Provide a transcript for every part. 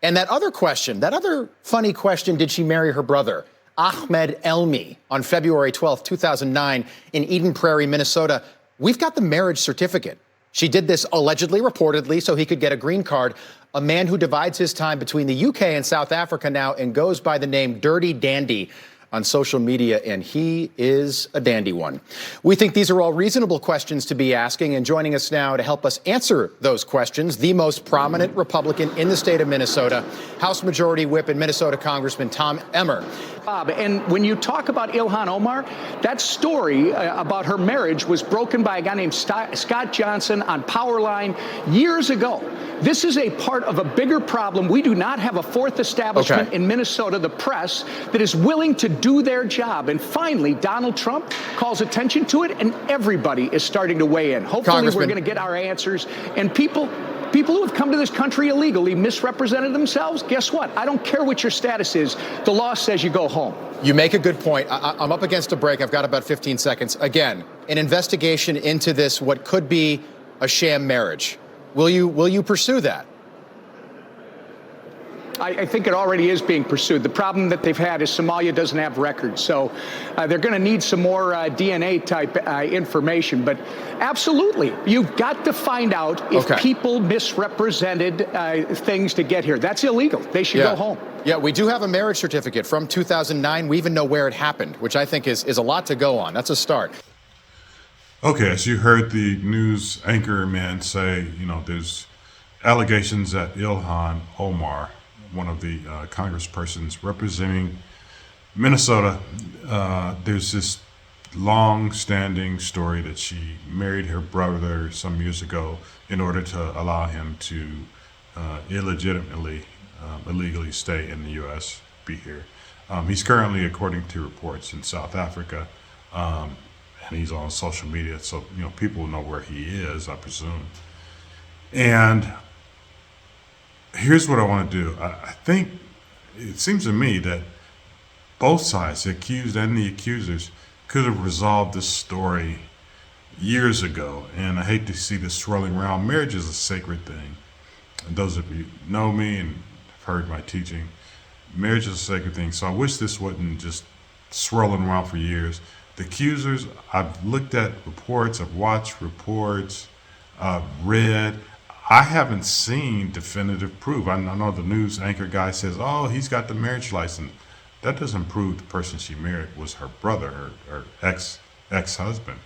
And that other funny question, did she marry her brother, Ahmed Elmi, on February 12th, 2009 in Eden Prairie, Minnesota? We've got the marriage certificate. She did this allegedly, reportedly, so he could get a green card. A man who divides his time between the UK and South Africa now and goes by the name Dirty Dandy on social media, and he is a dandy one. We think these are all reasonable questions to be asking, and joining us now to help us answer those questions, the most prominent Republican in the state of Minnesota, House Majority Whip and Minnesota Congressman Tom Emmer. Bob, and when you talk about Ilhan Omar, that story about her marriage was broken by a guy named Scott Johnson on Powerline years ago. This is a part of a bigger problem. We do not have a fourth establishment in Minnesota, the press, that is willing to do their job. And finally, Donald Trump calls attention to it, and everybody is starting to weigh in. Hopefully, we're going to get our answers. And people who have come to this country illegally, misrepresented themselves, guess what? I don't care what your status is. The law says you go home. You make a good point. I'm up against a break. I've got about 15 seconds. Again, an investigation into this, what could be a sham marriage. Will you pursue that? I think it already is being pursued. The problem that they've had is Somalia doesn't have records, so they're going to need some more DNA-type information. But absolutely, you've got to find out if people misrepresented things to get here. That's illegal. They should go home. Yeah, we do have a marriage certificate from 2009. We even know where it happened, which I think is a lot to go on. That's a start. Okay, as you heard the news anchor man say, there's allegations that Ilhan Omar, one of the congresspersons representing Minnesota, there's this long-standing story that she married her brother some years ago in order to allow him to illegally stay in the U.S., be here. He's currently, according to reports, in South Africa, and he's on social media, so people know where he is, I presume. And here's what I want to do. I think it seems to me that both sides, the accused and the accusers, could have resolved this story years ago. And I hate to see this swirling around. Marriage is a sacred thing. And those of you who know me and have heard my teaching, marriage is a sacred thing. So I wish this wasn't just swirling around for years. The accusers, I've looked at reports, I've watched reports, I've read. I haven't seen definitive proof. I know the news anchor guy says, oh, he's got the marriage license. That doesn't prove the person she married was her brother, her ex-husband.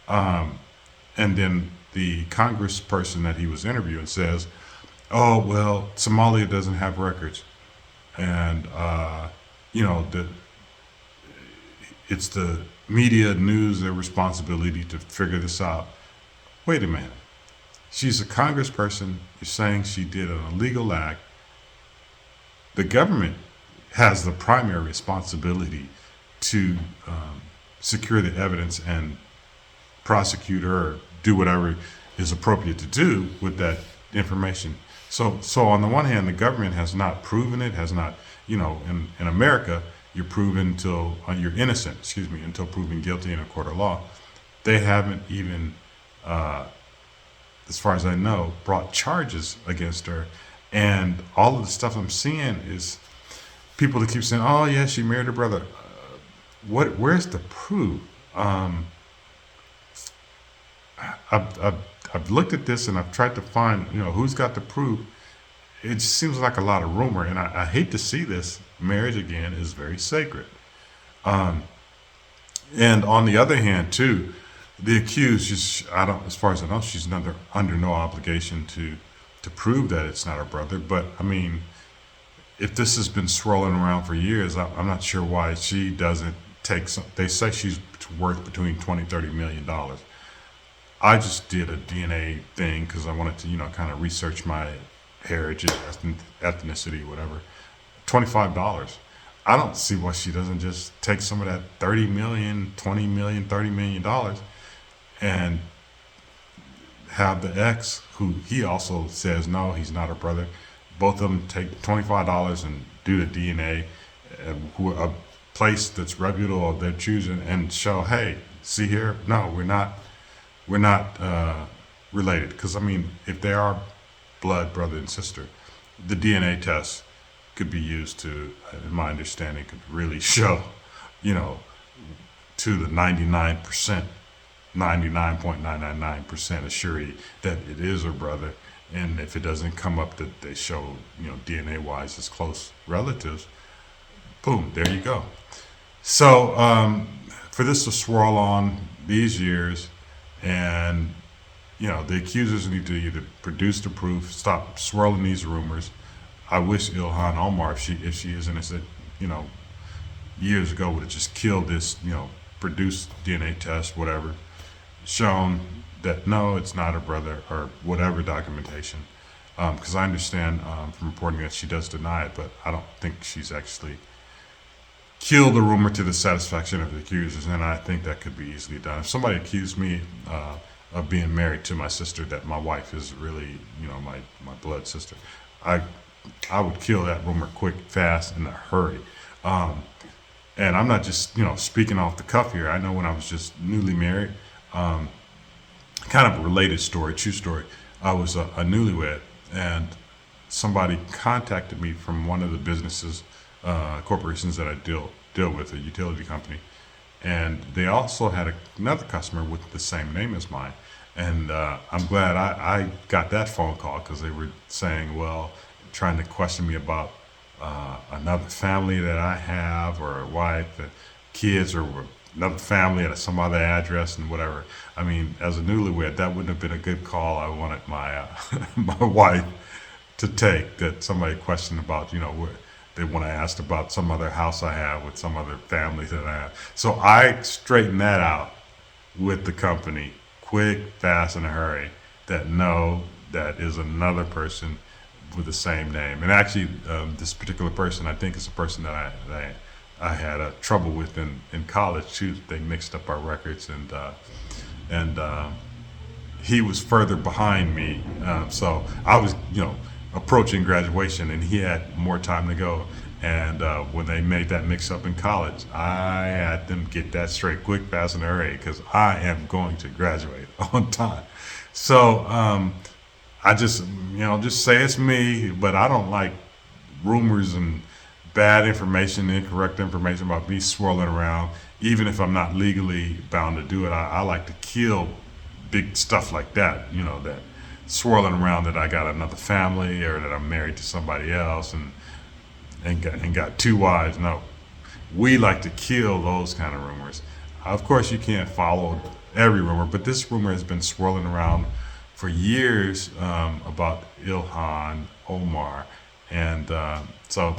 And then the congressperson that he was interviewing says, oh, well, Somalia doesn't have records. And, it's the media news, their responsibility to figure this out. Wait a minute. She's a congressperson. You're saying she did an illegal act. The government has the primary responsibility to secure the evidence and prosecute her or do whatever is appropriate to do with that information. So on the one hand, the government has not proven it, has not, in America, you're proven until you're innocent, until proven guilty in a court of law. They haven't even, as far as I know, brought charges against her. And all of the stuff I'm seeing is people that keep saying, oh, yeah, she married her brother. Where's the proof? I've looked at this and I've tried to find, who's got the proof. It seems like a lot of rumor, and I hate to see this. Marriage, again, is very sacred. And on the other hand, too, the accused, as far as I know, she's under no obligation to prove that it's not her brother. But, I mean, if this has been swirling around for years, I'm not sure why she doesn't take some. They say she's worth between $20-30 million. I just did a DNA thing because I wanted to, kind of research my heritage, ethnicity, whatever. $25. I don't see why she doesn't just take some of that $30 million, $20 million, $30 million and have the ex, who he also says, no, he's not her brother. Both of them take $25 and do the DNA at a place that's reputable of their choosing and show, hey, see here, no, we're not related. Because, I mean, if they are blood brother and sister, the DNA test could be used to, in my understanding, could really show, you know, to the 99%, 99.999% assurity that it is her brother. And if it doesn't come up that they show, DNA wise as close relatives, boom, there you go. So for this to swirl on these years, and the accusers need to either produce the proof, stop swirling these rumors. I wish Ilhan Omar, if she is innocent, years ago would have just killed this, produced DNA test, whatever, shown that no, it's not her brother or whatever documentation. Because I understand from reporting that she does deny it, but I don't think she's actually killed the rumor to the satisfaction of the accusers, and I think that could be easily done. If somebody accused me of being married to my sister, that my wife is really, my blood sister, I would kill that rumor quick, fast, in a hurry. And I'm not just, speaking off the cuff here. I know when I was just newly married, kind of a related story, true story. I was a newlywed, and somebody contacted me from one of the businesses, corporations that I deal with, a utility company, and they also had another customer with the same name as mine. And I'm glad I got that phone call, because they were saying, well, trying to question me about another family that I have, or a wife, and kids, or another family at some other address and whatever. I mean, as a newlywed, that wouldn't have been a good call. I wanted my my wife to take, that somebody questioned about, where they want to ask about some other house I have with some other family that I have. So I straightened that out with the company, quick, fast, in a hurry, that no, that is another person with the same name. And actually, this particular person, I think, is a person that I had trouble with in college too. They mixed up our records, and he was further behind me. So I was, approaching graduation, and he had more time to go. And when they made that mix up in college, I had them get that straight, quick, fast, and hurry, because I am going to graduate on time. So I just, just say it's me, but I don't like rumors and bad information, incorrect information about me swirling around, even if I'm not legally bound to do it. I like to kill big stuff like that, that swirling around that I got another family, or that I'm married to somebody else and got two wives. No, we like to kill those kind of rumors. Of course, you can't follow every rumor, but this rumor has been swirling around for years about Ilhan Omar. And so,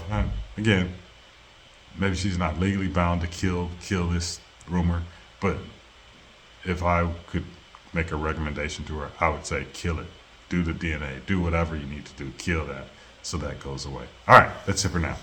again, maybe she's not legally bound to kill this rumor, but if I could make a recommendation to her, I would say kill it. Do the DNA. Do whatever you need to do. Kill that, so that goes away. All right, that's it for now.